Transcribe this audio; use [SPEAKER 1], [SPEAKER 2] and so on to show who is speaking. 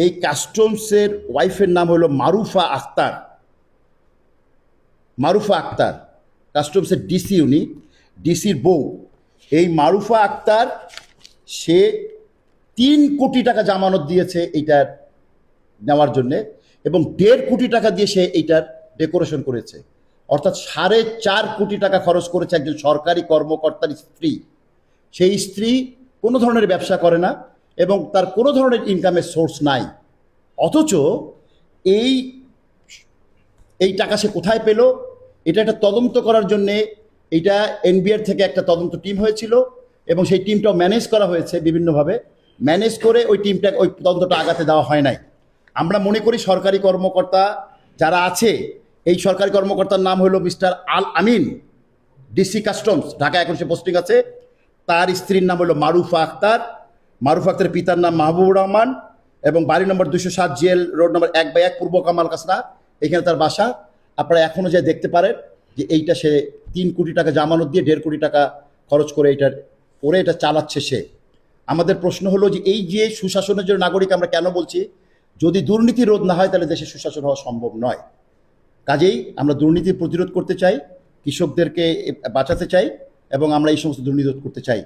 [SPEAKER 1] এই কাস্টমসের ওয়াইফের নাম হলো মারুফা আক্তার। মারুফা আক্তার কাস্টমসের ডিসি, উনি ডিসির বউ। এই মারুফা আক্তার সে 3 কোটি টাকা জামানত দিয়েছে এইটার নেওয়ার জন্যে, এবং 1.5 কোটি টাকা দিয়ে সে এইটার ডেকোরেশন করেছে। অর্থাৎ 4.5 কোটি টাকা খরচ করেছে একজন সরকারি কর্মকর্তার স্ত্রী। সেই স্ত্রী কোনো ধরনের ব্যবসা করে না এবং তার কোনো ধরনের ইনকামের সোর্স নাই, অথচ এই এই টাকা সে কোথায় পেল এটা একটা তদন্ত করার জন্যে এইটা এনবিআর থেকে একটা তদন্ত টিম হয়েছিল এবং সেই টিমটাও ম্যানেজ করা হয়েছে বিভিন্নভাবে। ম্যানেজ করে ওই টিমটা ওই তদন্তটা আগাতে দেওয়া হয় নাই। আমরা মনে করি সরকারি কর্মকর্তা যারা আছে, এই সরকারি কর্মকর্তার নাম হলো মিস্টার আল আমিন, ডিসি কাস্টমস ঢাকা, এখন সে পোস্টিং আছে। তার স্ত্রীর নাম হলো মারুফা আক্তার। মারুফা আক্তারের পিতার নাম মাহবুবুর রহমান এবং বাড়ি নম্বর 207 জিএল রোড নম্বর 1/1 পূর্ব কামাল কাসরা, এখানে তার বাসা। আপনারা এখনও যে দেখতে পারেন যে এইটা সে 3 কোটি টাকা জামানত দিয়ে 1.5 কোটি টাকা খরচ করে এটা চালাচ্ছে সে। আমাদের প্রশ্ন হলো যে এই যে সুশাসনের জন্য নাগরিক আমরা কেন বলছি, যদি দুর্নীতি রোধ না হয় তাহলে দেশে সুশাসন হওয়া সম্ভব নয়। কাজেই আমরা দুর্নীতি প্রতিরোধ করতে চাই, কৃষকদেরকে বাঁচাতে চাই এবং আমরা এই সমস্ত দুর্নীতি রোধ করতে চাই।